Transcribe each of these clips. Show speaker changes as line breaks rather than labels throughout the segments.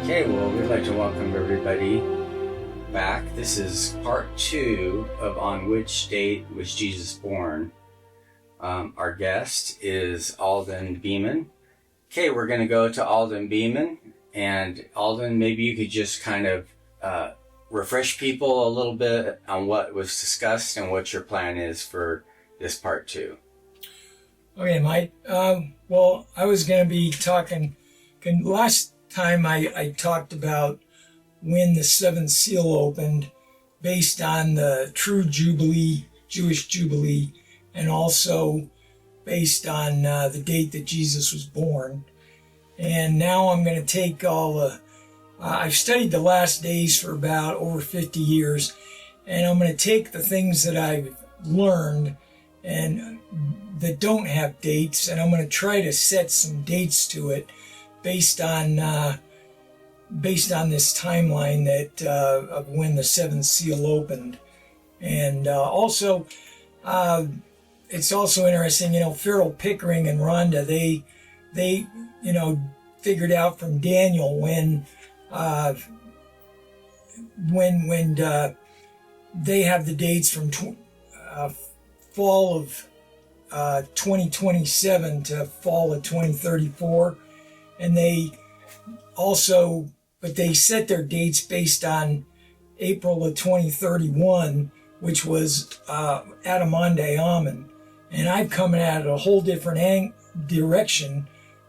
Okay, well, we'd like to welcome everybody back. This is part 2 of On Which Date Was Jesus Born? Our guest is Alden Beaman. Okay, we're going to go to Alden Beaman. And Alden, maybe you could just kind of refresh people a little bit on what was discussed and what your plan is for this part 2.
Okay, Mike. Well, I was going to be talking... Last time I talked about when the seventh seal opened based on the true Jubilee, Jewish Jubilee, and also based on the date that Jesus was born. And now I'm going to take all the... I've studied the last days for about over 50 years, and I'm going to take the things that I've learned and that don't have dates, and I'm going to try to set some dates to it based on this timeline that of when the seventh seal opened. And also, it's also interesting, Pharaoh Pickering and Rhonda, they figured out from Daniel when they have the dates from fall of 2027 to fall of 2034. And they also, but they set their dates based on April of 2031, which was Adamonde Amen. And I'm coming at it a whole different direction,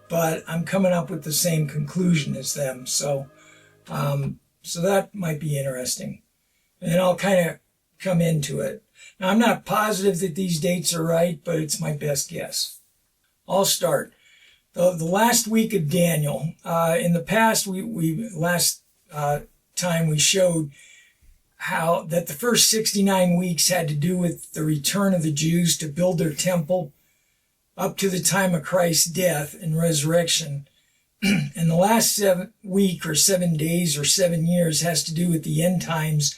but I'm coming up with the same conclusion as them. So that might be interesting. And then I'll kind of come into it. Now, I'm not positive that these dates are right, but it's my best guess. I'll start. The last week of Daniel, in the past, last time we showed how that the first 69 weeks had to do with the return of the Jews to build their temple up to the time of Christ's death and resurrection. And the last week or 7 days or 7 years has to do with the end times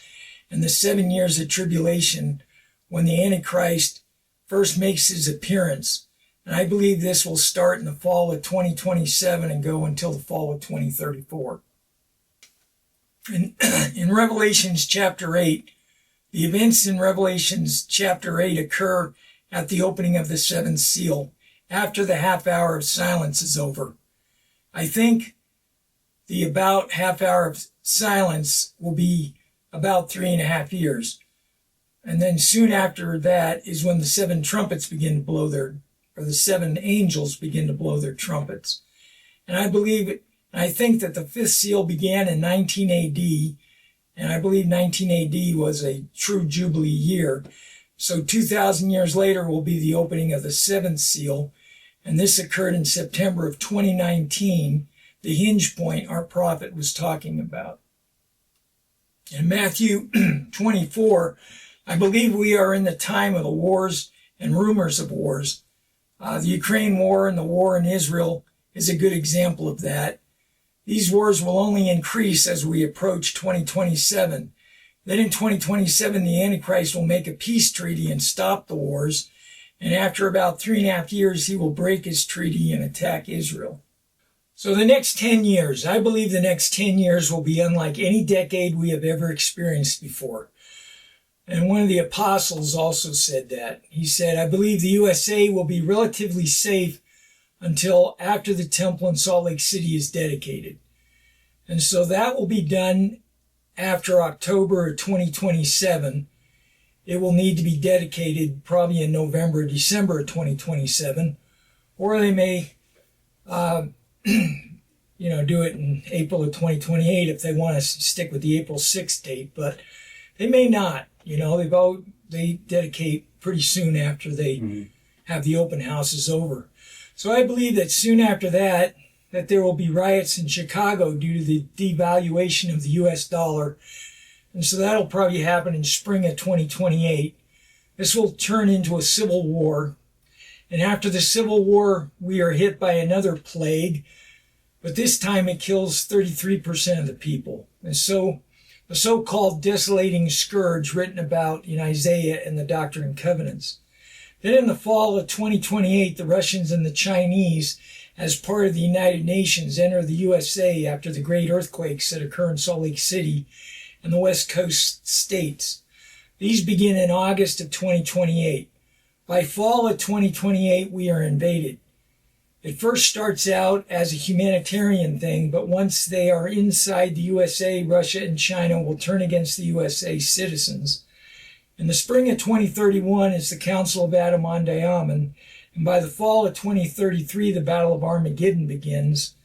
and the 7 years of tribulation when the Antichrist first makes his appearance. And I believe this will start in the fall of 2027 and go until the fall of 2034. In Revelations chapter 8, the events in Revelations chapter 8 occur at the opening of the seventh seal, after the half hour of silence is over. I think the about half hour of silence will be about 3.5 years. And then soon after that is when the seven trumpets begin to blow the seven angels begin to blow their trumpets. And I think that the fifth seal began in 19 AD, and I believe 19 AD was a true Jubilee year. So 2,000 years later will be the opening of the seventh seal, and this occurred in September of 2019, the hinge point our prophet was talking about. In Matthew 24, I believe we are in the time of the wars and rumors of wars. The Ukraine war and the war in Israel is a good example of that. These wars will only increase as we approach 2027. Then in 2027, the Antichrist will make a peace treaty and stop the wars. And after about 3.5 years, he will break his treaty and attack Israel. So the next 10 years, I believe the next 10 years will be unlike any decade we have ever experienced before. And one of the apostles also said that. He said, I believe the USA will be relatively safe until after the temple in Salt Lake City is dedicated. And so that will be done after October of 2027. It will need to be dedicated probably in November or December of 2027. Or they may, do it in April of 2028 if they want to stick with the April 6th date. But they may not. They dedicate pretty soon after they have the open houses over. So I believe that soon after that there will be riots in Chicago due to the devaluation of the U.S. dollar. And so that'll probably happen in spring of 2028. This will turn into a civil war. And after the civil war, we are hit by another plague. But this time it kills 33% of the people. And so the so-called desolating scourge written about in Isaiah and the Doctrine and Covenants. Then in the fall of 2028, the Russians and the Chinese as part of the United Nations enter the USA after the great earthquakes that occur in Salt Lake City and the West Coast states. These begin in August of 2028. By fall of 2028, we are invaded. It first starts out as a humanitarian thing, but once they are inside the USA, Russia and China will turn against the USA citizens. In the spring of 2031 is the Council of Alden Beaman, and by the fall of 2033, the Battle of Armageddon begins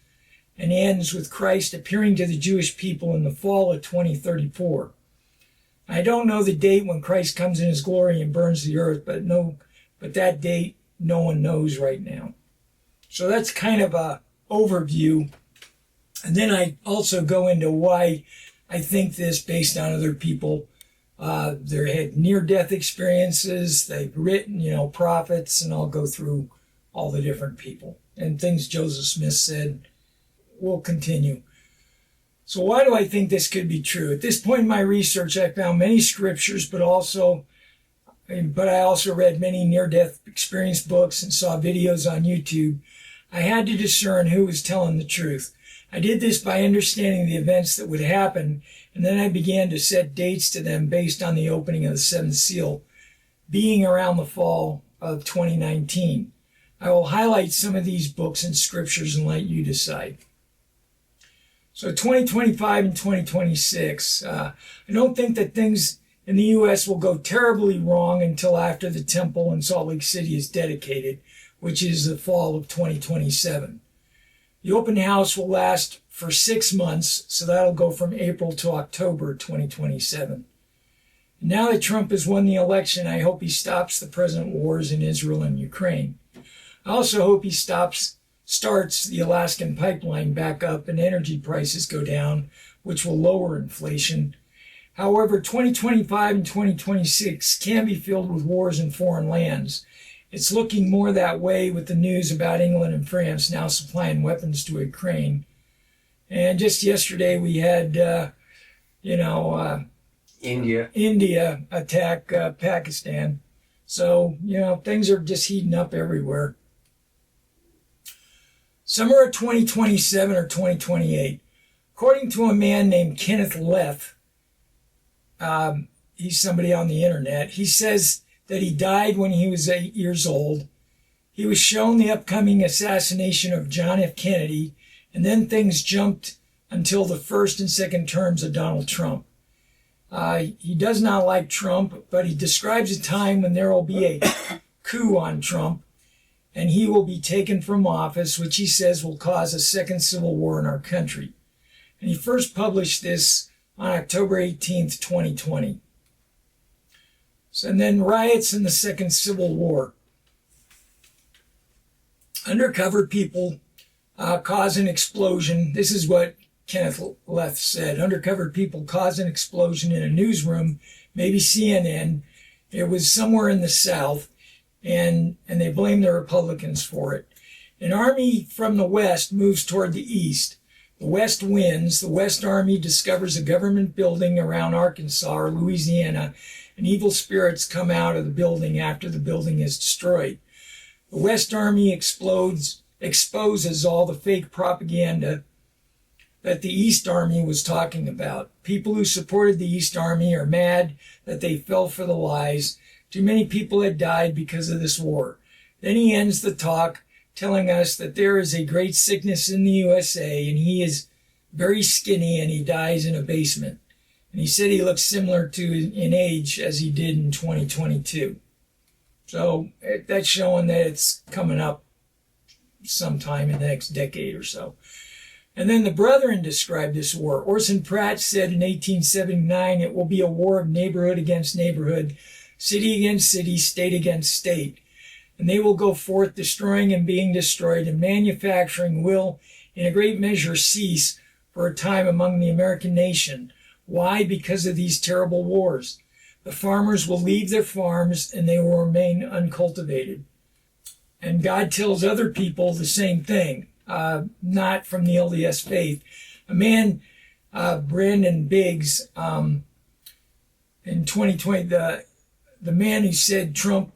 and ends with Christ appearing to the Jewish people in the fall of 2034. I don't know the date when Christ comes in his glory and burns the earth, but that date no one knows right now. So that's kind of a overview. And then I also go into why I think this based on other people. They had near-death experiences. They've written, prophets, and I'll go through all the different people and things Joseph Smith said. We'll continue. So why do I think this could be true? At this point in my research, I found many scriptures, but I also read many near-death experience books and saw videos on YouTube. I had to discern who was telling the truth. I did this by understanding the events that would happen, and then I began to set dates to them based on the opening of the seventh seal, being around the fall of 2019. I will highlight some of these books and scriptures and let you decide. So 2025 and 2026, I don't think that things in the U.S. will go terribly wrong until after the temple in Salt Lake City is dedicated, which is the fall of 2027. The open house will last for 6 months, so that'll go from April to October 2027. Now that Trump has won the election, I hope he stops the present wars in Israel and Ukraine. I also hope he starts the Alaskan pipeline back up and energy prices go down, which will lower inflation. However, 2025 and 2026 can be filled with wars in foreign lands. It's looking more that way with the news about England and France now supplying weapons to Ukraine. And just yesterday we had, India attack Pakistan. So, things are just heating up everywhere. Summer of 2027 or 2028. According to a man named Kenneth Leff, he's somebody on the internet, he says that he died when he was 8 years old. He was shown the upcoming assassination of John F. Kennedy, and then things jumped until the first and second terms of Donald Trump. He does not like Trump, but he describes a time when there will be a coup on Trump, and he will be taken from office, which he says will cause a second civil war in our country. And he first published this on October 18th, 2020. And then riots in the Second Civil War. Undercover people cause an explosion. This is what Kenneth Leff said. Undercover people cause an explosion in a newsroom, maybe CNN. It was somewhere in the South, and they blame the Republicans for it. An army from the West moves toward the East. The West wins. The West Army discovers a government building around Arkansas or Louisiana, and evil spirits come out of the building after the building is destroyed. The West Army exposes all the fake propaganda that the East Army was talking about. People who supported the East Army are mad that they fell for the lies. Too many people had died because of this war. Then he ends the talk telling us that there is a great sickness in the USA, and he is very skinny and he dies in a basement. And he said he looks similar to in age as he did in 2022. So that's showing that it's coming up sometime in the next decade or so. And then the Brethren described this war. Orson Pratt said in 1879, it will be a war of neighborhood against neighborhood, city against city, state against state. And they will go forth destroying and being destroyed, and manufacturing will in a great measure cease for a time among the American nation. Why? Because of these terrible wars. The farmers will leave their farms and they will remain uncultivated. And God tells other people the same thing, not from the LDS faith. A man, Brandon Biggs, in 2020, the man who said Trump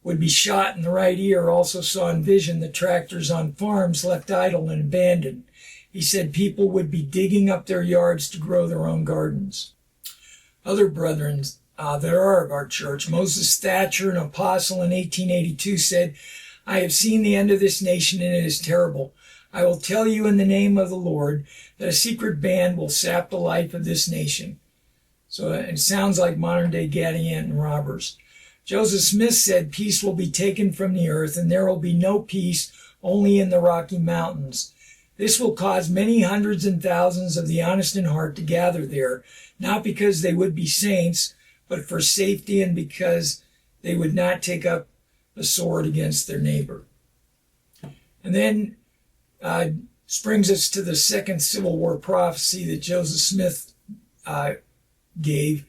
would be shot in the right ear also saw in vision the tractors on farms left idle and abandoned. He said people would be digging up their yards to grow their own gardens. Other brethren that are of our church, Moses Thatcher, an apostle in 1882, said, I have seen the end of this nation and it is terrible. I will tell you in the name of the Lord that a secret band will sap the life of this nation. So it sounds like modern day Gadianton robbers. Joseph Smith said peace will be taken from the earth and there will be no peace only in the Rocky Mountains. This will cause many hundreds and thousands of the honest in heart to gather there, not because they would be saints, but for safety and because they would not take up a sword against their neighbor. And then brings us to the second Civil War prophecy that Joseph Smith gave.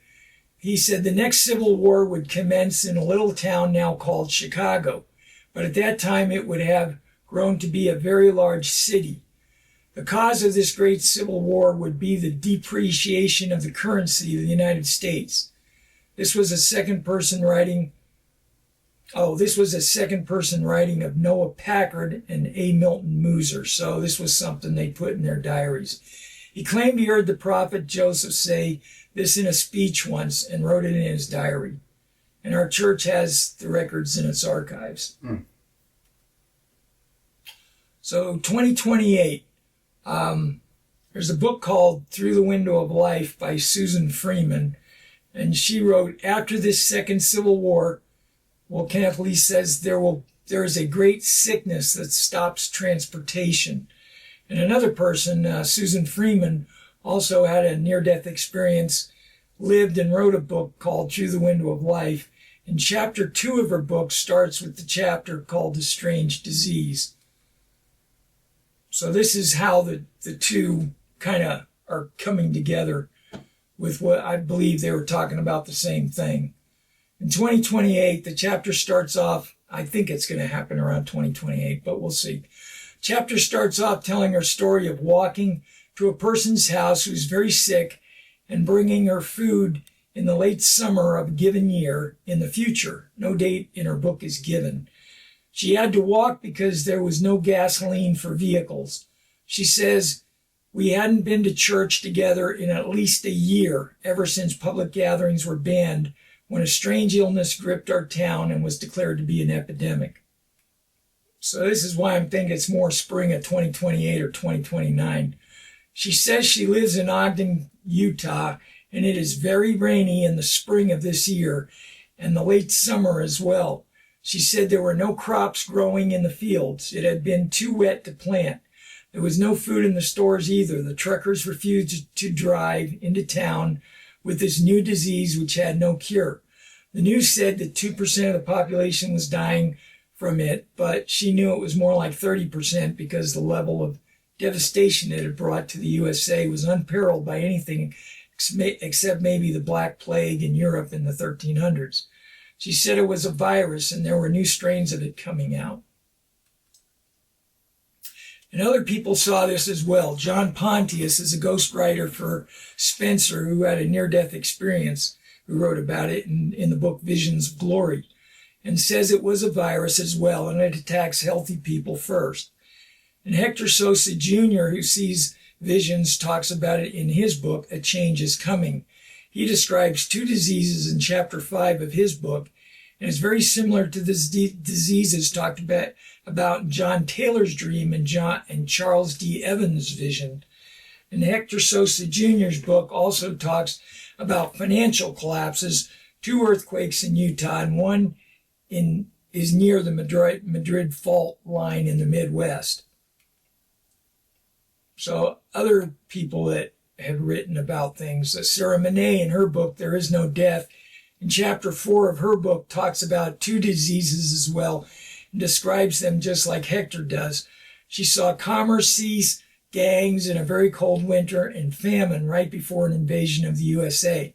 He said the next Civil War would commence in a little town now called Chicago, but at that time it would have grown to be a very large city. The cause of this great Civil War would be the depreciation of the currency of the United States. This was a second person writing of Noah Packard and A. Milton Mooser. So this was something they put in their diaries. He claimed he heard the prophet Joseph say this in a speech once and wrote it in his diary. And our church has the records in its archives. So 2028, there's a book called Through the Window of Life by Susan Freeman. And she wrote, after this second Civil War, Kenneth Lee says there is a great sickness that stops transportation. And another person, Susan Freeman, also had a near-death experience, lived and wrote a book called Through the Window of Life. And chapter 2 of her book starts with the chapter called The Strange Disease. So this is how the two kind of are coming together with what I believe they were talking about the same thing. In 2028, the chapter starts off, I think it's going to happen around 2028, but we'll see. Chapter starts off telling her story of walking to a person's house who's very sick and bringing her food in the late summer of a given year in the future. No date in her book is given. She had to walk because there was no gasoline for vehicles. She says, we hadn't been to church together in at least a year, ever since public gatherings were banned, when a strange illness gripped our town and was declared to be an epidemic. So this is why I'm thinking it's more spring of 2028 or 2029. She says she lives in Ogden, Utah, and it is very rainy in the spring of this year and the late summer as well. She said there were no crops growing in the fields. It had been too wet to plant. There was no food in the stores either. The truckers refused to drive into town with this new disease which had no cure. The news said that 2% of the population was dying from it, but she knew it was more like 30% because the level of devastation it had brought to the USA was unparalleled by anything except maybe the Black Plague in Europe in the 1300s. She said it was a virus and there were new strains of it coming out. And other people saw this as well. John Pontius is a ghostwriter for Spencer, who had a near-death experience, who wrote about it in the book Visions of Glory, and says it was a virus as well, and it attacks healthy people first. And Hector Sosa Jr., who sees visions, talks about it in his book, A Change is Coming. He describes two diseases in chapter 5 of his book, and it's very similar to the diseases talked about in John Taylor's dream and Charles D. Evans' vision. And Hector Sosa Jr.'s book also talks about financial collapses, 2 earthquakes in Utah, and one is near the Madrid fault line in the Midwest. So other people that have written about things, Sarah Monet in her book, There Is No Death, in chapter 4 of her book talks about 2 diseases as well and describes them just like Hector does. She saw commerce cease, gangs in a very cold winter, and famine right before an invasion of the USA.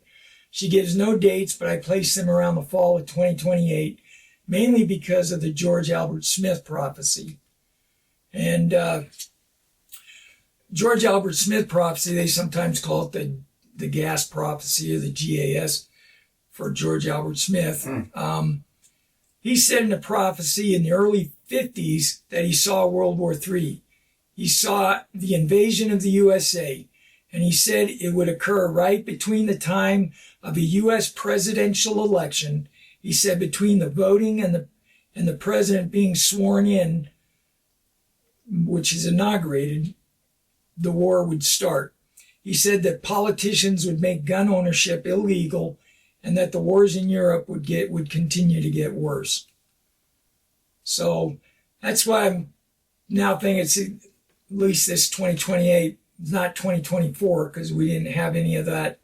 She gives no dates, but I place them around the fall of 2028, mainly because of the George Albert Smith prophecy. And George Albert Smith prophecy, they sometimes call it the gas prophecy or the GAS for George Albert Smith. He said in a prophecy in the early 50s that he saw World War III. He saw the invasion of the USA, and he said it would occur right between the time of a U.S. presidential election. He said between the voting and the president being sworn in, which is inaugurated, the war would start. He said that politicians would make gun ownership illegal and that the wars in Europe would continue to get worse. So that's why I'm now thinking it's at least this 2028, not 2024, because we didn't have any of that,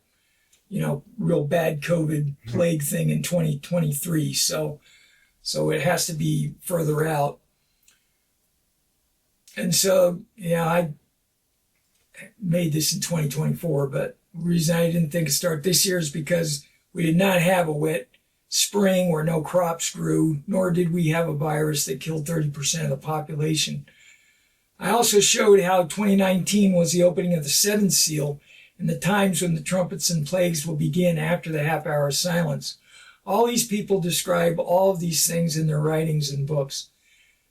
real bad COVID plague thing in 2023. So it has to be further out. And so, I made this in 2024, but the reason I didn't think it'd start this year is because we did not have a wet spring where no crops grew, nor did we have a virus that killed 30% of the population. I also showed how 2019 was the opening of the seventh seal and the times when the trumpets and plagues will begin after the half hour of silence. All these people describe all of these things in their writings and books.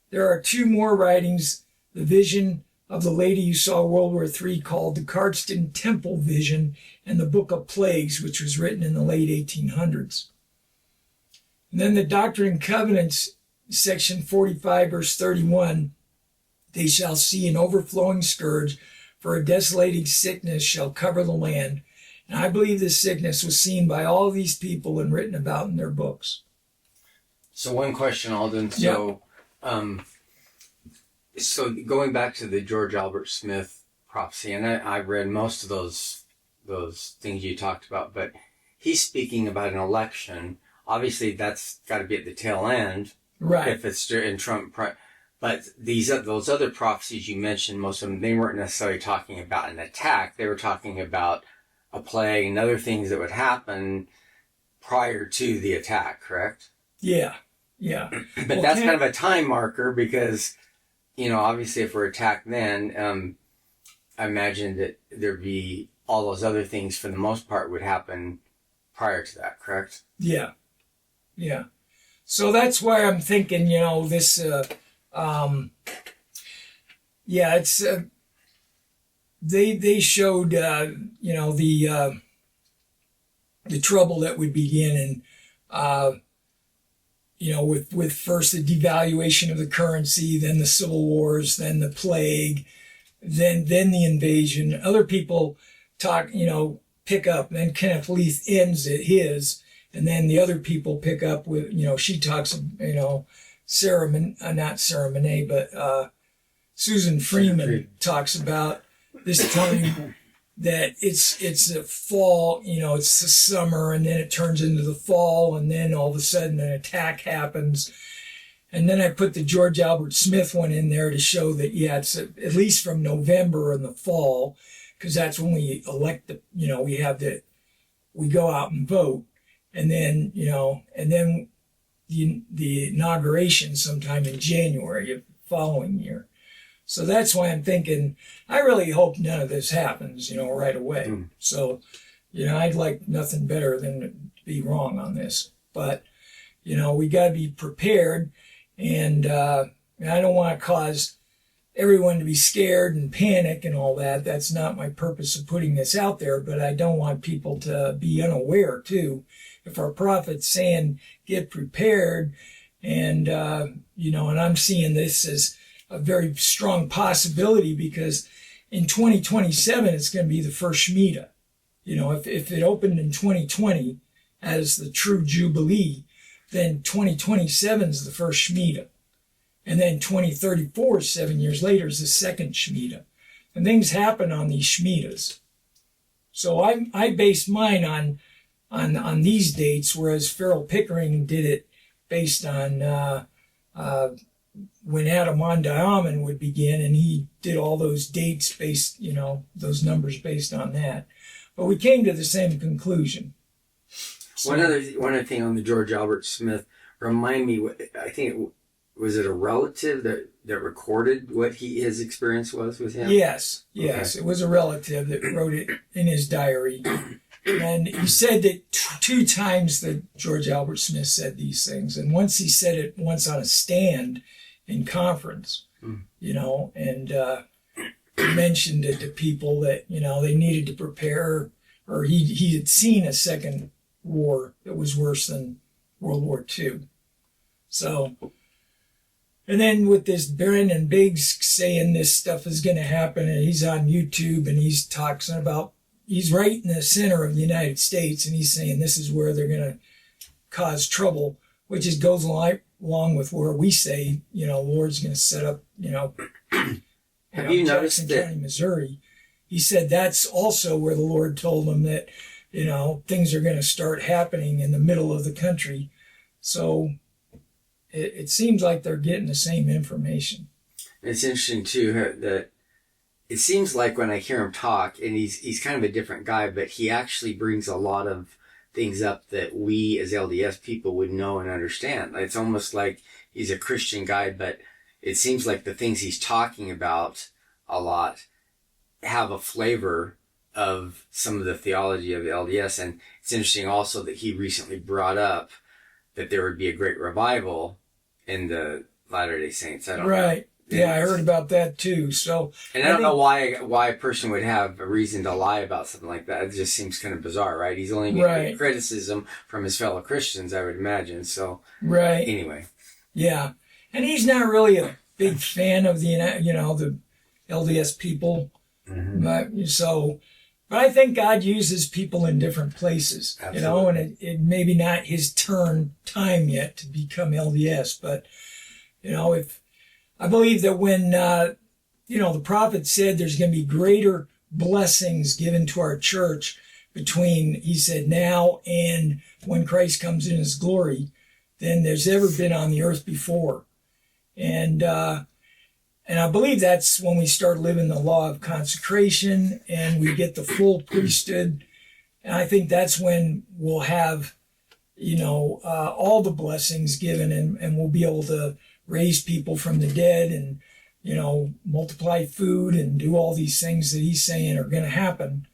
There are two more writings, the vision of the lady who saw World War III called the Cardston Temple Vision, and the Book of Plagues, which was written in the late 1800s. And then the Doctrine and Covenants, section 45, verse 31, they shall see an overflowing scourge, for a desolating sickness shall cover the land. And I believe this sickness was seen by all of these people and written about in their books.
So one question, Alden. So, so going back to the George Albert Smith prophecy, and I've read most of those things you talked about, but he's speaking about an election. Obviously, that's got to be at the tail end,
right?
If it's in Trump. But those other prophecies you mentioned, most of them, they weren't necessarily talking about an attack. They were talking about a plague and other things that would happen prior to the attack, correct?
Yeah.
But that's kind of a time marker because, obviously if we're attacked then, I imagine that there'd be all those other things for the most part would happen prior to that, correct?
Yeah. So that's why I'm thinking, this, it's, they showed, the trouble that would begin and, with first the devaluation of the currency, then the civil wars, then the plague, then the invasion. Other people talk, pick up, and then Kenneth Leith ends at his, and then the other people pick up with, she talks, Susan Freeman talks about this time that it's a fall, it's the summer, and then it turns into the fall, and then all of a sudden an attack happens. And then I put the George Albert Smith one in there to show that, it's at least from November in the fall, because that's when we elect we go out and vote. And then, the inauguration sometime in January of the following year. So that's why I'm thinking, I really hope none of this happens, right away. So, I'd like nothing better than to be wrong on this. But, we got to be prepared. And I don't want to cause everyone to be scared and panic and all that. That's not my purpose of putting this out there. But I don't want people to be unaware, too. If our prophet's saying, get prepared, and, and I'm seeing this as a very strong possibility because in 2027, it's going to be the first Shemitah. If it opened in 2020 as the true Jubilee, then 2027 is the first Shemitah. And then 2034, 7 years later, is the second Shemitah. And things happen on these Shemitahs. So I based mine on these dates, whereas Farrell Pickering did it based on when Alden Beaman would begin, and he did all those dates based, those numbers based on that. But we came to the same conclusion. So,
one other thing on the George Albert Smith, remind me, I think was it a relative that recorded what his experience was with him?
Yes,
Okay.
It was a relative that wrote it in his diary. And he said that two times that George Albert Smith said these things. And once he said it once on a stand in conference, you know, and he mentioned it to people that, you know, they needed to prepare, or he had seen a second war that was worse than World War II. So, and then with this Brennan Biggs saying this stuff is going to happen, and he's on YouTube and he's talking about, he's right in the center of the United States, and he's saying this is where they're going to cause trouble, which is goes along with where we say, you know, the Lord's going to set up, you know,
have you noticed
Jackson County, Missouri. He said that's also where the Lord told him that, you know, things are going to start happening in the middle of the country. So it seems like they're getting the same information.
It's interesting too that it seems like when I hear him talk, and he's kind of a different guy, but he actually brings a lot of things up that we as LDS people would know and understand. It's almost like he's a Christian guy, but it seems like the things he's talking about a lot have a flavor of some of the theology of the LDS. And it's interesting also that he recently brought up that there would be a great revival in the Latter-day Saints. I don't know.
Right. Yeah, I heard about that too. So,
and I don't know why a person would have a reason to lie about something like that. It just seems kind of bizarre, right? He's only getting criticism from his fellow Christians, I would imagine. So, anyway.
Yeah. And he's not really a big fan of the, you know, the LDS people. Mm-hmm. But I think God uses people in different places, Absolutely. You know, and it maybe not his time yet to become LDS. But, you know, I believe that when, you know, the prophet said there's going to be greater blessings given to our church between, he said, now and when Christ comes in his glory than there's ever been on the earth before. And I believe that's when we start living the law of consecration and we get the full priesthood. And I think that's when we'll have, you know, all the blessings given, and we'll be able to raise people from the dead and, you know, multiply food and do all these things that he's saying are going to happen,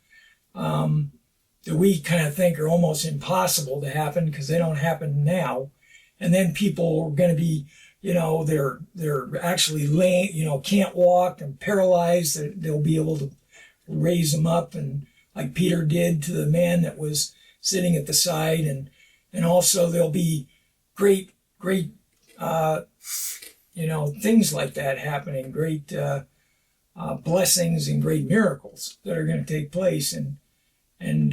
that we kind of think are almost impossible to happen because they don't happen now. And then people are going to be, you know, they're actually lame, you know, can't walk and paralyzed. They'll be able to raise them up, and like Peter did to the man that was sitting at the side, and also there'll be great, you know, things like that happening, great blessings and great miracles that are going to take place, and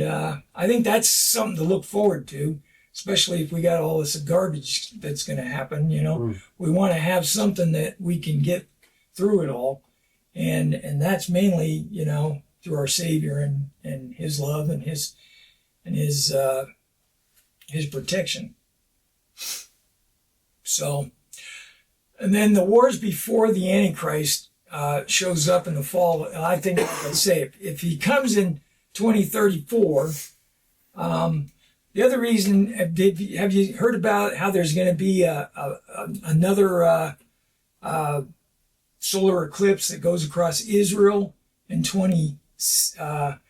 I think that's something to look forward to. Especially if we got all this garbage that's going to happen, you know, we want to have something that we can get through it all. And that's mainly, you know, through our Savior and his love and his protection. So, and then the wars before the Antichrist shows up in the fall. I think, like I say, if he comes in 2034, the other reason, have you heard about how there's going to be another solar eclipse that goes across Israel in
2027?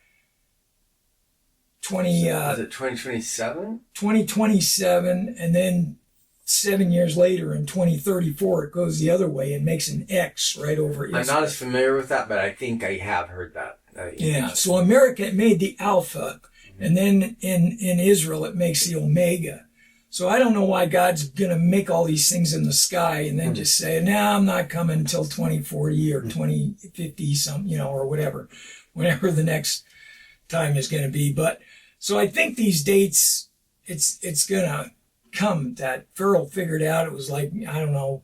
2027, and then 7 years later in 2034 it goes the other way and makes an X right over Israel.
I'm not as familiar with that, but I think I have heard that.
Yeah, so America made the Alpha. And then in Israel, it makes the Omega. So I don't know why God's going to make all these things in the sky and then just say, no, I'm not coming until 2040 or 2050, you know, or whatever the next time is going to be. But so I think these dates, it's going to come. That Farrell figured out it was like, I don't know,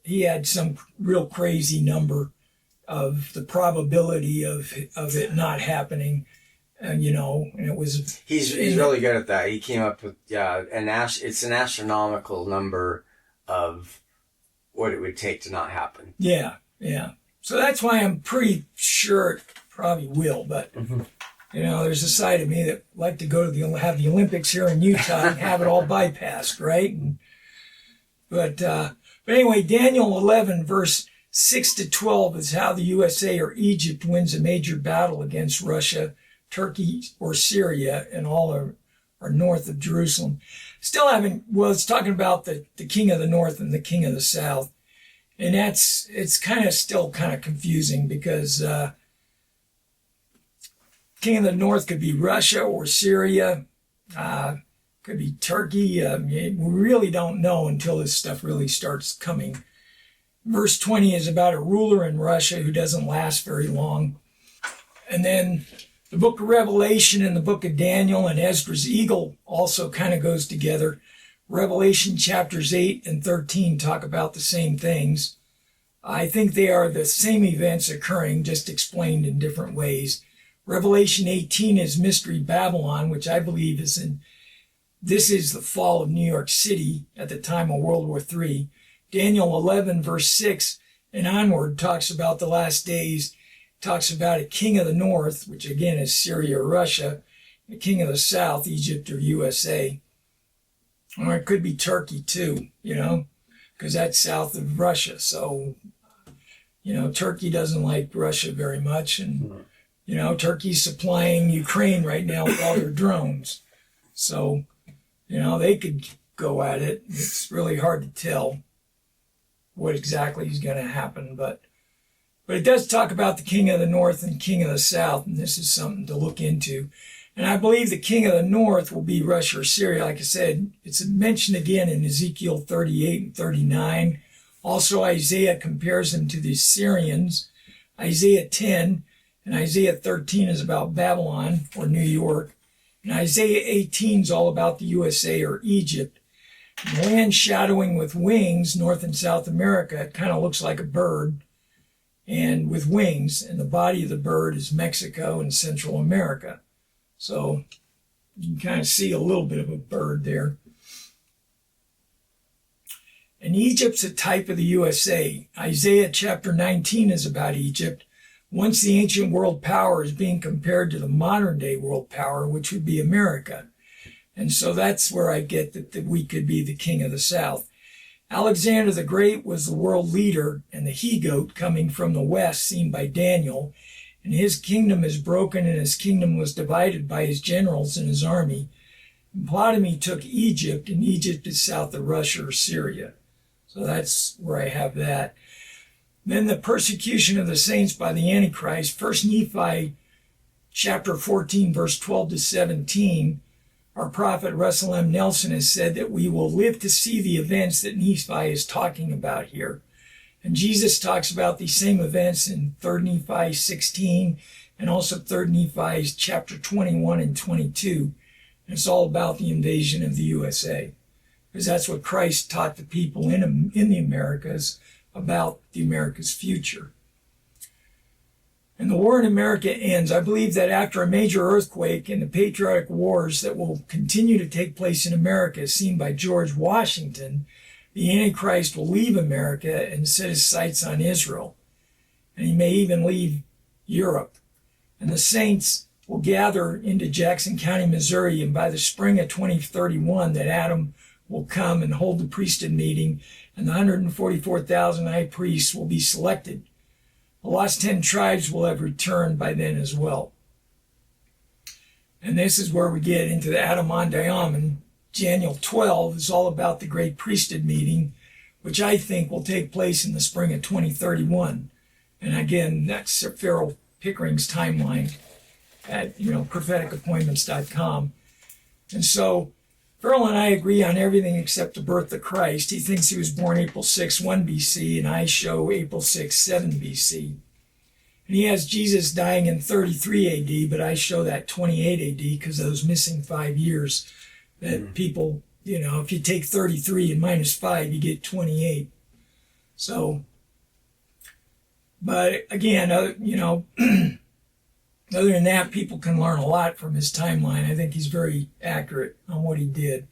he had some real crazy number of the probability of it not happening. And, you know, and it was...
He's really good at that. He came up with, it's an astronomical number of what it would take to not happen.
Yeah. So that's why I'm pretty sure it probably will. But, you know, there's a side of me that like to go to have the Olympics here in Utah and have it all bypassed, right? But anyway, Daniel 11, verse 6 to 12 is how the USA or Egypt wins a major battle against Russia Turkey or Syria, and all are north of Jerusalem. Still haven't, well, it's talking about the king of the north and the king of the south. And it's kind of still kind of confusing because king of the north could be Russia or Syria, could be Turkey. We really don't know until this stuff really starts coming. Verse 20 is about a ruler in Russia who doesn't last very long. And then the book of Revelation and the book of Daniel and Esdras Eagle also kind of goes together. Revelation chapters 8 and 13 talk about the same things. I think they are the same events occurring, just explained in different ways. Revelation 18 is Mystery Babylon, which I believe this is the fall of New York City at the time of World War III. Daniel 11, verse 6 and onward talks about the last days, talks about a king of the north, which again is Syria or Russia, a king of the south, Egypt or USA. Or it could be Turkey too, because that's south of Russia. So, Turkey doesn't like Russia very much. And, Turkey's supplying Ukraine right now with all their drones. So, they could go at it. It's really hard to tell what exactly is going to happen. But it does talk about the king of the north and king of the south, and this is something to look into. And I believe the king of the north will be Russia or Syria. Like I said, it's mentioned again in Ezekiel 38 and 39. Also, Isaiah compares them to the Assyrians. Isaiah 10 and Isaiah 13 is about Babylon or New York. And Isaiah 18 is all about the USA or Egypt. The land shadowing with wings, North and South America, it kind of looks like a bird and with wings. And the body of the bird is Mexico and Central America. So you can kind of see a little bit of a bird there. And Egypt's a type of the USA. Isaiah chapter 19 is about Egypt. Once the ancient world power is being compared to the modern day world power, which would be America. And so that's where I get that we could be the king of the south. Alexander the Great was the world leader and the he-goat coming from the west seen by Daniel. And his kingdom is broken, and his kingdom was divided by his generals and his army. And Ptolemy took Egypt, and Egypt is south of Russia or Syria. So that's where I have that. Then the persecution of the saints by the Antichrist. First Nephi chapter 14, verse 12 to 17. Our prophet Russell M. Nelson has said that we will live to see the events that Nephi is talking about here. And Jesus talks about these same events in 3 Nephi 16 and also 3 Nephi chapter 21 and 22. And it's all about the invasion of the USA. Because that's what Christ taught the people in the Americas about the America's future. And the war in America ends. I believe that after a major earthquake and the patriotic wars that will continue to take place in America, as seen by George Washington, the Antichrist will leave America and set his sights on Israel. And he may even leave Europe. And the saints will gather into Jackson County, Missouri, and by the spring of 2031 that Adam will come and hold the priesthood meeting, and the 144,000 high priests will be selected. The lost 10 tribes will have returned by then as well. And this is where we get into the Adam-on-Diamond. Daniel 12 is all about the great priesthood meeting, which I think will take place in the spring of 2031. And again, that's Pharaoh Pickering's timeline at propheticappointments.com. And so Farrell and I agree on everything except the birth of Christ. He thinks he was born April 6, 1 BC, and I show April 6, 7 BC. And he has Jesus dying in 33 AD, but I show that 28 AD because of those missing 5 years that people, if you take 33 and minus 5, you get 28. So, but again, other than that, people can learn a lot from his timeline. I think he's very accurate on what he did.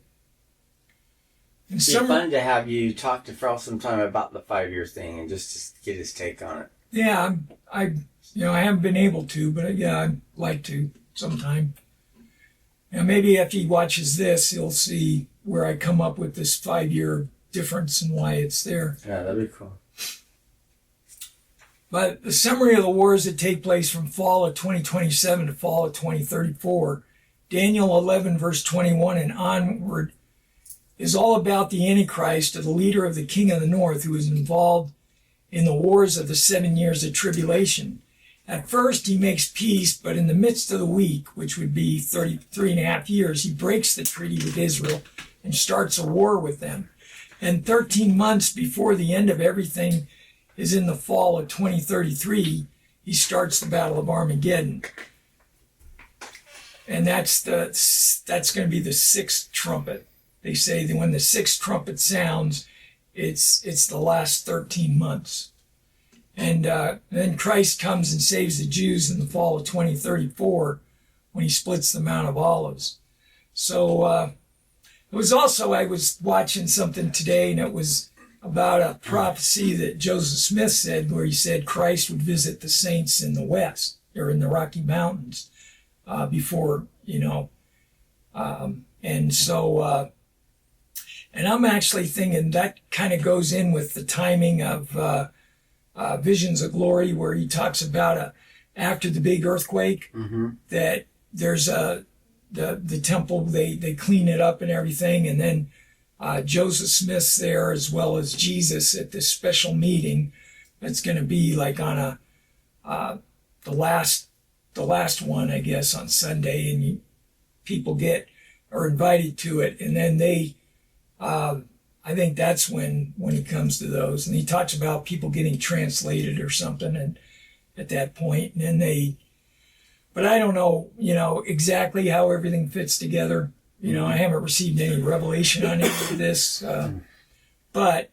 It'd be fun to have you talk to Farrell sometime about the 5-year thing and just to get his take on it.
Yeah, I haven't been able to, but yeah, I'd like to sometime. Maybe if he watches this, he'll see where I come up with this 5-year difference and why it's there.
Yeah, that'd be cool.
But the summary of the wars that take place from fall of 2027 to fall of 2034, Daniel 11, verse 21 and onward, is all about the Antichrist, or the leader of the king of the north, who is involved in the wars of the 7 years of tribulation. At first, he makes peace, but in the midst of the week, which would be 33 and a half years, he breaks the treaty with Israel and starts a war with them. And 13 months before the end of everything is in the fall of 2033, he starts the Battle of Armageddon. And that's going to be the sixth trumpet. They say that when the sixth trumpet sounds, it's the last 13 months. And then Christ comes and saves the Jews in the fall of 2034 when he splits the Mount of Olives. So it was also, I was watching something today, and it was about a prophecy that Joseph Smith said, where he said Christ would visit the saints in the West, or in the Rocky Mountains, before, and so, and I'm actually thinking that kind of goes in with the timing of Visions of Glory, where he talks about after the big earthquake, that there's the temple, they clean it up and everything, and then Joseph Smith's there, as well as Jesus, at this special meeting that's going to be like on the last one, I guess, on Sunday, and people are invited to it, and then I think that's when he comes to those, and he talks about people getting translated or something, and at that point, and then but I don't know, exactly how everything fits together. I haven't received any revelation on any of this, but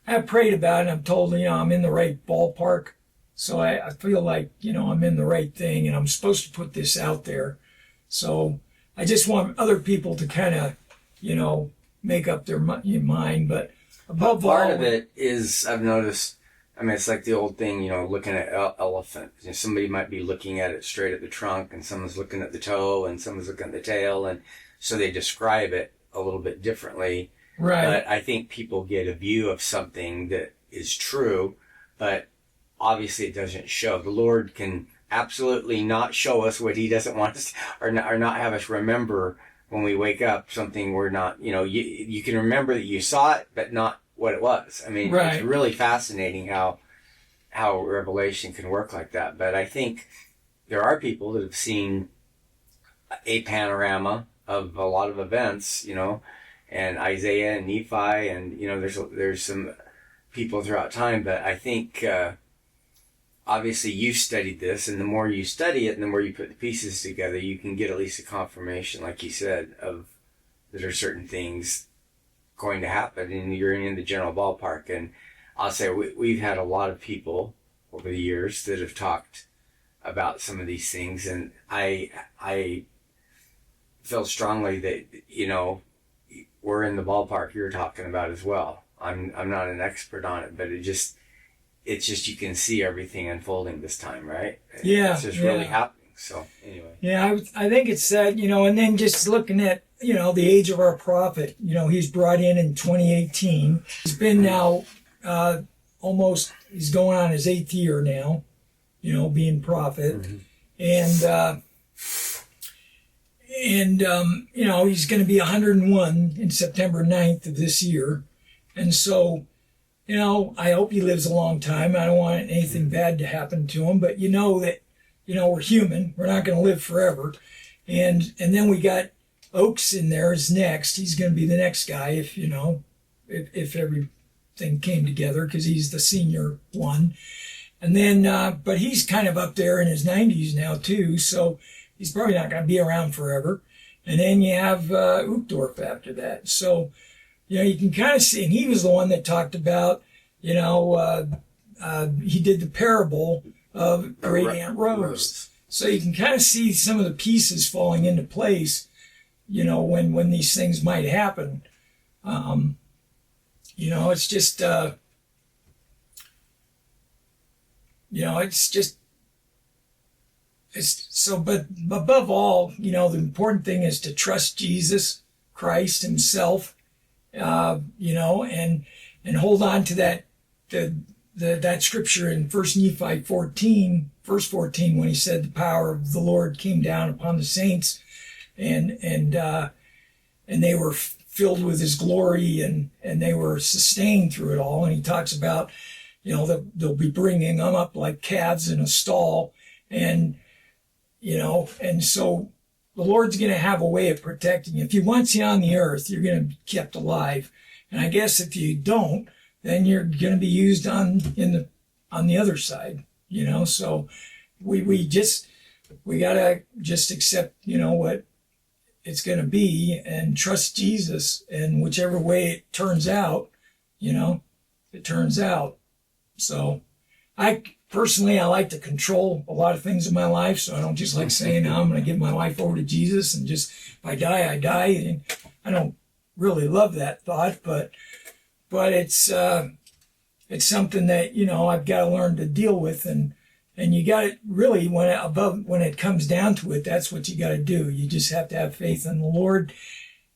I've prayed about it, and I'm told, I'm in the right ballpark, so I feel like, I'm in the right thing, and I'm supposed to put this out there. So I just want other people to kind of, make up their mind. But above all,
part of it is, I've noticed, it's like the old thing, looking at elephant. Somebody might be looking at it straight at the trunk, and someone's looking at the toe, and someone's looking at the tail, and so they describe it a little bit differently.
Right.
But I think people get a view of something that is true, but obviously it doesn't show. The Lord can absolutely not show us what he doesn't want us, or not have us remember when we wake up something we're not, you can remember that you saw it, but not what it was.
Right.
It's really fascinating how Revelation can work like that. But I think there are people that have seen a panorama of a lot of events, and Isaiah and Nephi, and, there's some people throughout time. But I think, obviously you studied this, and the more you study it and the more you put the pieces together, you can get at least a confirmation, like you said, of that are certain things going to happen, and you're in the general ballpark. And I'll say we've had a lot of people over the years that have talked about some of these things, and I feel strongly that we're in the ballpark you're talking about as well. I'm not an expert on it, but it's just you can see everything unfolding this time, right?
Yeah,
it's just really happening. So anyway,
yeah, I think it's that, and then just looking at the age of our prophet. He's brought in 2018. He's been now he's going on his 8th year now, being prophet. And he's going to be 101 in September 9th of this year. And so, I hope he lives a long time. I don't want anything bad to happen to him, but that, we're human. We're not going to live forever. And then we got Oaks in there is next. He's going to be the next guy if everything came together, because he's the senior one. And then, but he's kind of up there in his 90s now too, so he's probably not going to be around forever. And then you have Uchtdorf after that. So, you can kind of see, and he was the one that talked about, he did the parable of Great Aunt Rose. So you can kind of see some of the pieces falling into place, when these things might happen. It's just, it's so, but above all, the important thing is to trust Jesus Christ himself, and hold on to that that scripture in 1 Nephi 14, verse 14, when he said the power of the Lord came down upon the saints, and they were filled with his glory, and they were sustained through it all. And he talks about, they'll be bringing them up like calves in a stall, and so the Lord's going to have a way of protecting you. If he wants you on the earth, you're going to be kept alive. And I guess if you don't, then you're going to be used on the other side, So we gotta just accept, what it's going to be, and trust Jesus. And whichever way it turns out, it turns out. So I like to control a lot of things in my life. So I don't just like saying, I'm going to give my life over to Jesus, and just, if I die, I die. And I don't really love that thought, but it's something that, I've got to learn to deal with. And you got to really, when it comes down to it, that's what you got to do. You just have to have faith in the Lord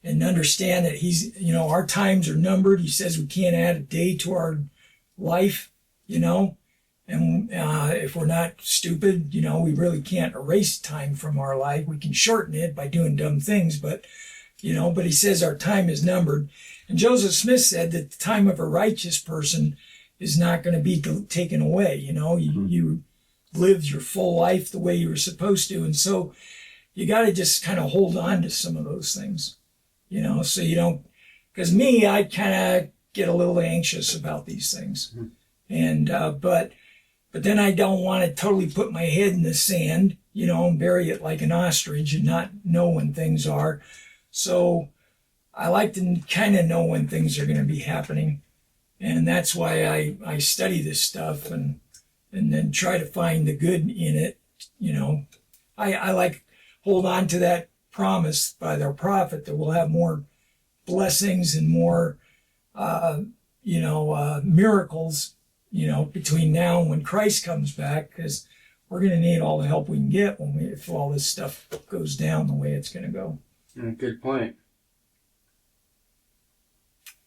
and understand that he's, our times are numbered. He says we can't add a day to our life, and if we're not stupid, we really can't erase time from our life. We can shorten it by doing dumb things, but he says our time is numbered. And Joseph Smith said that the time of a righteous person is not going to be taken away. You lived your full life the way you were supposed to. And so you got to just kind of hold on to some of those things, so you don't, because me, I kind of get a little anxious about these things. And, but then I don't want to totally put my head in the sand, and bury it like an ostrich and not know when things are. So I like to kind of know when things are going to be happening. And that's why I study this stuff and then try to find the good in it. I like hold on to that promise by their prophet that we'll have more blessings and more, miracles, between now and when Christ comes back, because we're going to need all the help we can get if all this stuff goes down the way it's going to go.
Good point.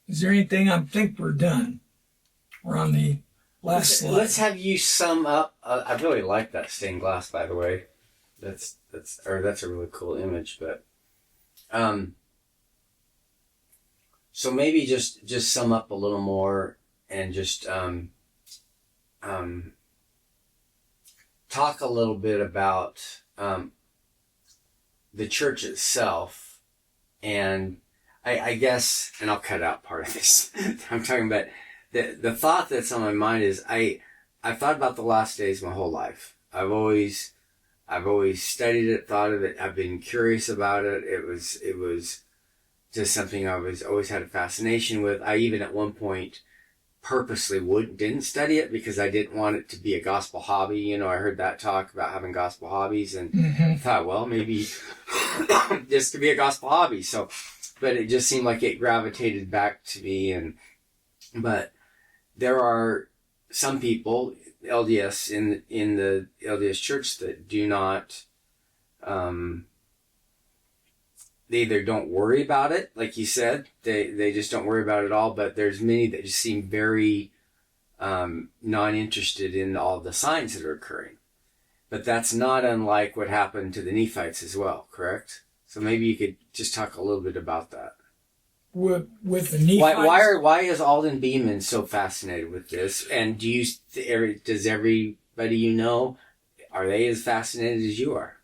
Is there anything? I think we're done. We're on the last slide.
Let's have you sum up. I really like that stained glass, by the way. That's a really cool image. But so maybe just sum up a little more and just talk a little bit about the church itself, and I guess, and I'll cut out part of this. I'm talking about the thought that's on my mind is I've thought about the last days my whole life. I've always studied it, thought of it. I've been curious about it. It was just something I always had a fascination with. I even at one point purposely didn't study it because I didn't want it to be a gospel hobby. I heard that talk about having gospel hobbies, and I thought, well, maybe this could be a gospel hobby. So, but it just seemed like it gravitated back to me. But there are some people, LDS in the LDS church, that do not, they either don't worry about it, like you said, they just don't worry about it at all. But there's many that just seem very non-interested in all the signs that are occurring. But that's not unlike what happened to the Nephites as well, correct? So maybe you could just talk a little bit about that.
With the Nephites?
Why is Alden Beaman so fascinated with this? And does everybody are they as fascinated as you are?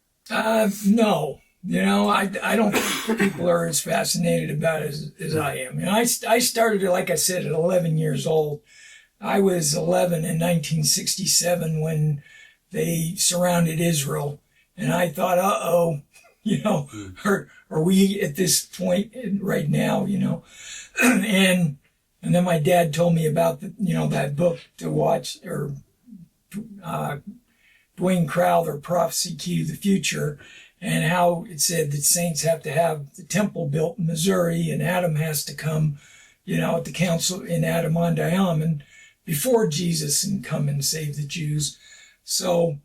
No. I don't think people are as fascinated about it as I am. I started, like I said, at 11 years old. I was 11 in 1967 when they surrounded Israel. And I thought, are we at this point right now, And then my dad told me about that book to watch, or Dwayne Crowther, Prophecy Key to the Future, and how it said that saints have to have the temple built in Missouri, and Adam has to come, at the council in Adam on Diamond before Jesus and come and save the Jews. So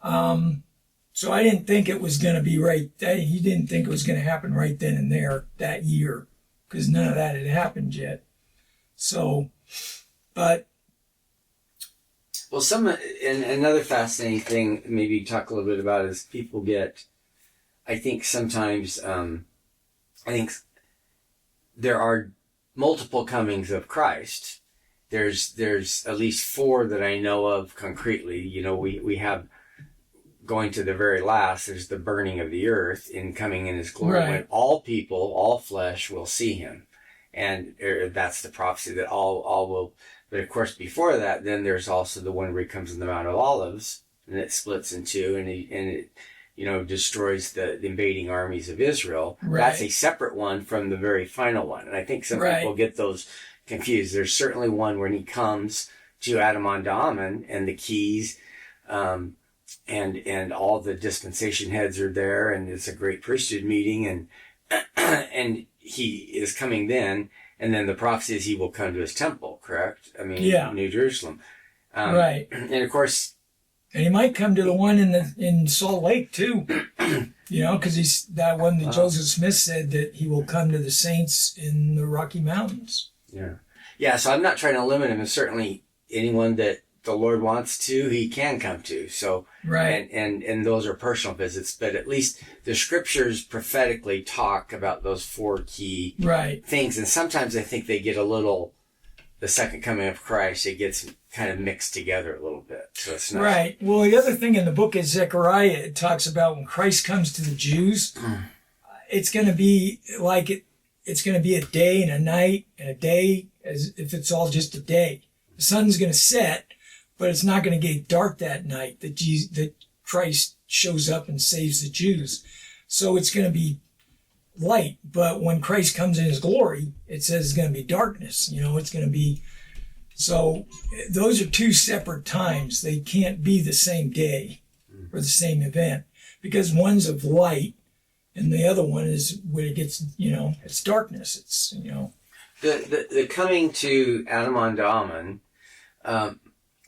I didn't think it was going to be right. He didn't think it was going to happen right then and there that year, because none of that had happened yet. So, but
Well, and another fascinating thing, maybe talk a little bit about, is people get, I think sometimes, I think there are multiple comings of Christ. There's at least 4 that I know of concretely. You know, we have, going to the very last, there's the burning of the earth in coming in his glory,
Right.
when all people, all flesh will see him. And that's the prophecy that all will. But of course, before that, then there's also the one where he comes in the Mount of Olives, and it splits in 2, and it destroys the invading armies of Israel.
Right.
That's a separate one from the very final one. And I think some people get those confused. There's certainly one when he comes to Adam and the keys, and all the dispensation heads are there, and it's a great priesthood meeting, and and he is coming then, and then the prophecy is he will come to his temple, correct? I mean, New Jerusalem.
Right.
And of course...
And he might come to the one in Salt Lake, too. Because he's that one that Joseph Smith said that he will come to the saints in the Rocky Mountains.
Yeah. Yeah, so I'm not trying to limit him, and certainly anyone that the Lord wants to, he can come to. So,
right.
And those are personal visits, but at least the scriptures prophetically talk about those 4 key things. And sometimes I think they get the second coming of Christ, it gets kind of mixed together a little bit. So it's not.
Right. Well, the other thing in the book of Zechariah, it talks about when Christ comes to the Jews, it's going to be it's going to be a day and a night and a day, as if it's all just a day. The sun's going to set, but it's not going to get dark that night that Christ shows up and saves the Jews. So it's going to be light, but when Christ comes in his glory, it says it's going to be darkness. It's going to be... So those are 2 separate times. They can't be the same day or the same event, because one's of light and the other one is when it gets, it's darkness. It's,
The coming to Adam,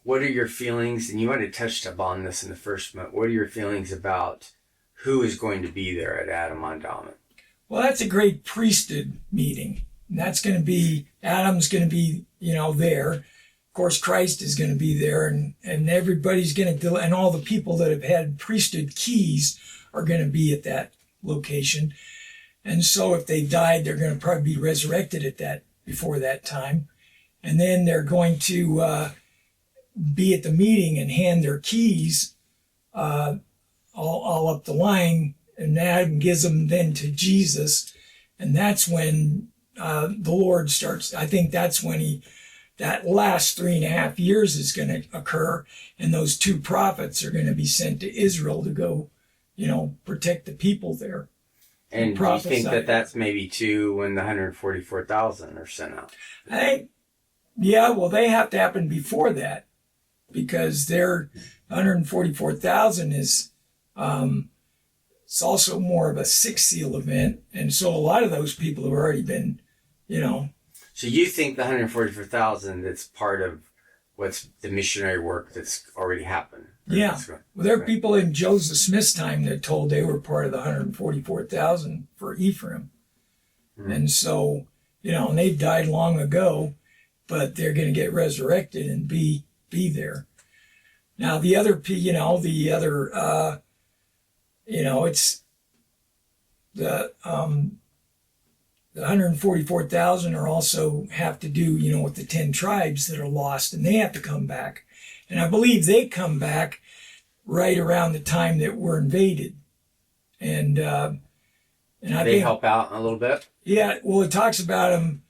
what are your feelings? And you might have touched upon this in the first month. What are your feelings about who is going to be there at Adam?
Well, that's a great priesthood meeting. And that's going to be, Adam's going to be, there. Of course, Christ is going to be there, and everybody's going to, and all the people that have had priesthood keys are going to be at that location. And so if they died, they're going to probably be resurrected before that time. And then they're going to be at the meeting and hand their keys all up the line, and Adam gives them then to Jesus. And that's when the Lord starts. I think that's when that last 3.5 years is going to occur, and those 2 prophets are going to be sent to Israel to go, protect the people there.
And do you think that that's maybe too when the 144,000 are sent out?
Well, they have to happen before that, because their 144,000 is, it's also more of a 6 seal event. And so a lot of those people have already been,
So you think the 144,000, that's part of what's the missionary work that's already happened?
Yeah. Well, there are people in Joseph Smith's time that told they were part of the 144,000 for Ephraim. And so, and they died long ago, but they're going to get resurrected and be there. Now, the other, it's the 144,000 are also have to do, with the 10 tribes that are lost, and they have to come back. And I believe they come back right around the time that we're invaded. And
they help out a little bit?
Yeah, well, it talks about them,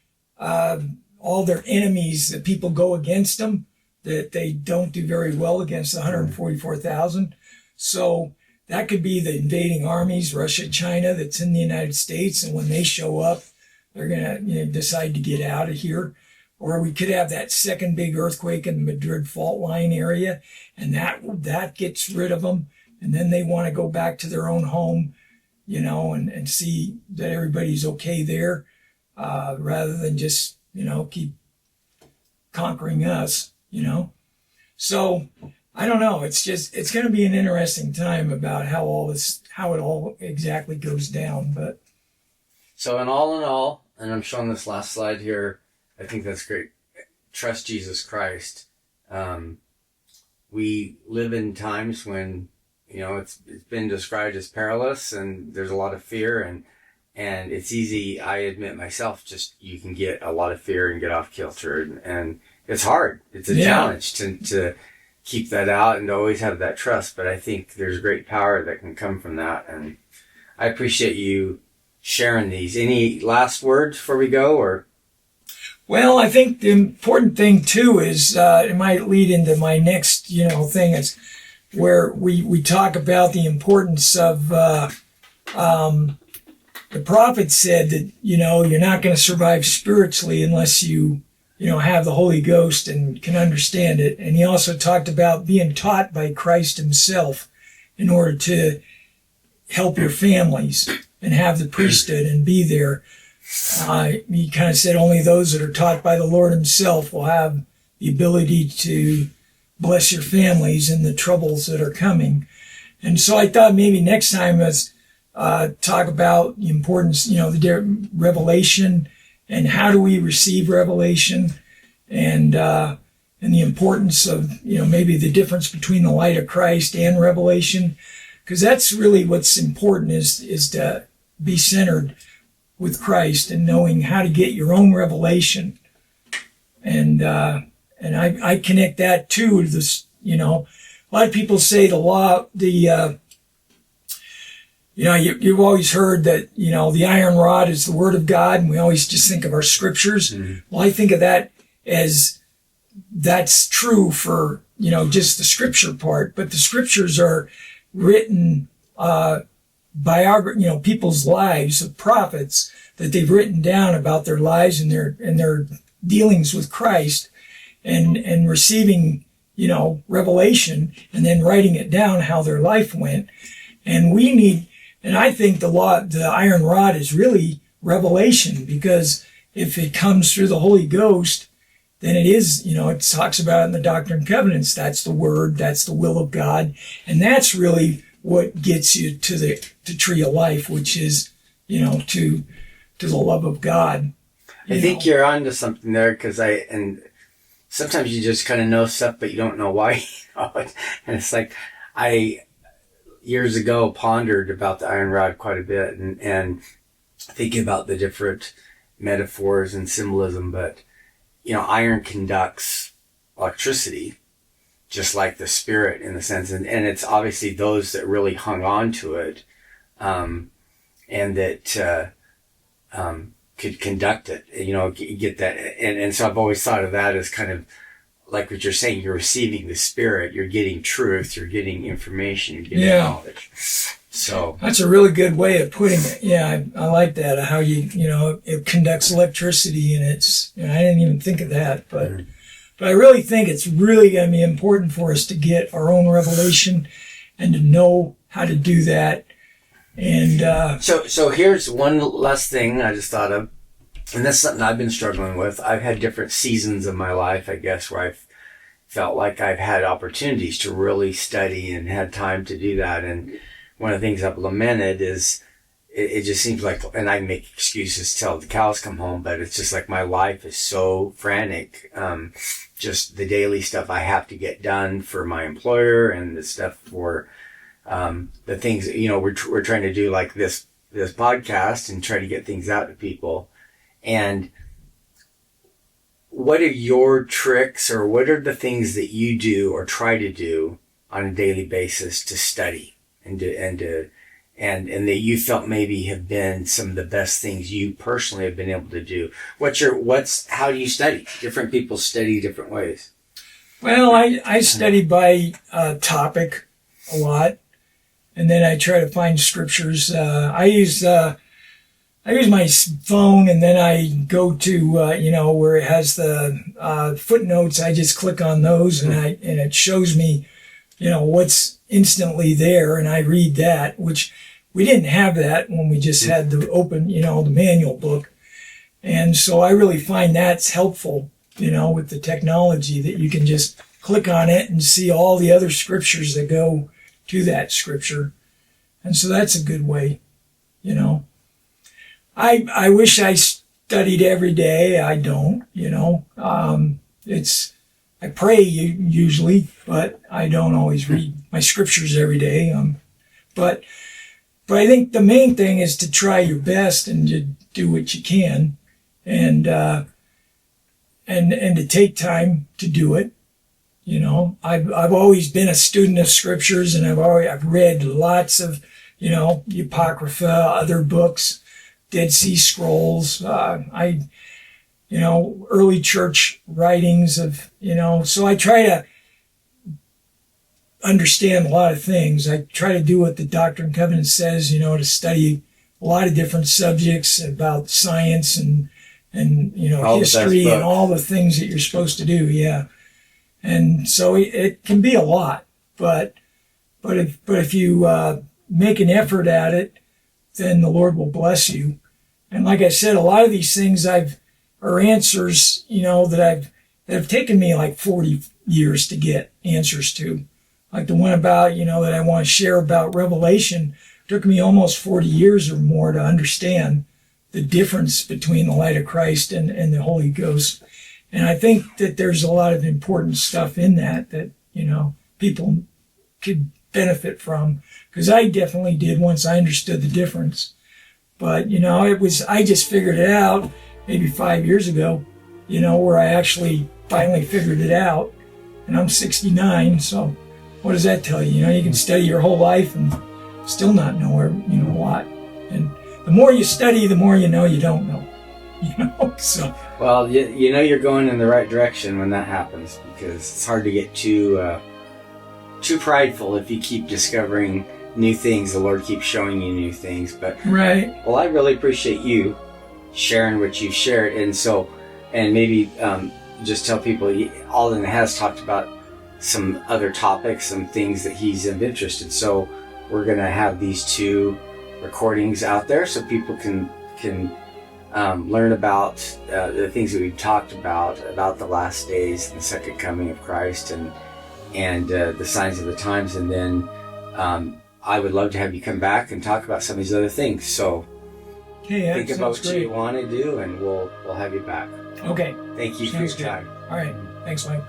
all their enemies, that people go against them, that they don't do very well against the 144,000. So that could be the invading armies, Russia, China, that's in the United States. And when they show up, they're going to decide to get out of here. Or we could have that second big earthquake in the Madrid fault line area, and that gets rid of them. And then they want to go back to their own home, and see that everybody's okay there, rather than just, keep conquering us, So I don't know. It's going to be an interesting time about how it all exactly goes down. But
so in all, and I'm showing this last slide here, I think that's great. Trust Jesus Christ. we live in times when, it's been described as perilous, and there's a lot of fear, and it's easy. I admit myself, just you can get a lot of fear and get off kilter, and it's hard. It's a challenge to keep that out and to always have that trust. But I think there's great power that can come from that, and I appreciate you sharing these. Any last words before we go, or?
Well, I think the important thing too is it might lead into my next thing is where we talk about the importance of the prophet said that you're not going to survive spiritually unless you have the Holy Ghost and can understand it. And he also talked about being taught by Christ himself in order to help your families and have the priesthood and be there. He kind of said only those that are taught by the Lord himself will have the ability to bless your families in the troubles that are coming. And so I thought maybe next time let's talk about the importance, the revelation and how do we receive revelation, and the importance of, maybe the difference between the light of Christ and revelation, because that's really what's important is to be centered with Christ and knowing how to get your own revelation. And I connect that too to this, a lot of people say you've always heard that, the iron rod is the word of God, and we always just think of our scriptures. Mm-hmm. Well, I think of that as that's true for, just the scripture part, but the scriptures are written, people's lives of prophets that they've written down about their lives and their dealings with Christ, and receiving, revelation, and then writing it down how their life went. And I think the iron rod is really revelation, because if it comes through the Holy Ghost, then it is, it talks about it in the Doctrine and Covenants. That's the word, that's the will of God. And that's really what gets you to the tree of life, which is, to the love of God.
I think you're onto something there, and sometimes you just kind of know stuff, but you don't know why you know it. And it's like, I years ago pondered about the iron rod quite a bit, and thinking about the different metaphors and symbolism, but, iron conducts electricity, just like the Spirit in the sense, and it's obviously those that really hung on to it, and that could conduct it, get that. And so I've always thought of that as kind of like what you're saying, you're receiving the Spirit, you're getting truth, you're getting information, you're getting knowledge. So
that's a really good way of putting it. Yeah, I like that, how it conducts electricity, and it's, I didn't even think of that, but I really think it's really going to be important for us to get our own revelation and to know how to do that. And
so here's one last thing I just thought of, and that's something I've been struggling with. I've had different seasons of my life, I guess, where I've felt like I've had opportunities to really study and had time to do that. And one of the things I've lamented is it just seems like, and I make excuses till the cows come home, but it's just like my life is so frantic. Just the daily stuff I have to get done for my employer, and the stuff for the things, we're trying to do, like this podcast, and try to get things out to people. And what are your tricks, or what are the things that you do or try to do on a daily basis to study and that you felt maybe have been some of the best things you personally have been able to do? How do you study? Different people study different ways.
Well, I study by topic a lot, and then I try to find scriptures. I use my phone, and then I go to where it has the footnotes. I just click on those, and it shows me what's instantly there, and I read that, which we didn't have that when we just had the open, the manual book. And so I really find that's helpful, with the technology, that you can just click on it and see all the other scriptures that go to that scripture. And so that's a good way, I wish I studied every day. I don't, I pray usually, but I don't always read my scriptures every day. But I think the main thing is to try your best and to do what you can, and to take time to do it. You know, I've always been a student of scriptures, and I've read lots of, you know, Apocrypha, other books, Dead Sea Scrolls. You know, early church writings of, you know, so I try to understand a lot of things. I try to do what the Doctrine and Covenants says, you know, to study a lot of different subjects about science and you know, all history and all the things that you're supposed to do. Yeah. And so it can be a lot, but if you make an effort at it, then the Lord will bless you. And like I said, a lot of these things are answers, you know, that have taken me like 40 years to get answers to. Like the one about, you know, that I want to share about Revelation, took me almost 40 years or more to understand the difference between the light of Christ and the Holy Ghost. And I think that there's a lot of important stuff in that, you know, people could benefit from, because I definitely did once I understood the difference. But, you know, I just figured it out maybe 5 years ago, you know, where I actually finally figured it out. And I'm 69, so what does that tell you? You know, you can study your whole life and still not know, you know, a lot. And the more you study, the more you know you don't know. You know, so.
Well, you know you're going in the right direction when that happens, because it's hard to get too prideful if you keep discovering new things. The Lord keeps showing you new things. But
right.
Well, I really appreciate you sharing what you shared, and maybe just tell people, Alden has talked about some other topics, some things that he's interested. So we're going to have these 2 recordings out there so people can learn about the things that we've talked about the last days, the second coming of Christ, and the signs of the times. And then I would love to have you come back and talk about some of these other things. So think about what you want to do, and we'll have you back.
Okay.
Thank you for your time.
All right. Thanks, Mike.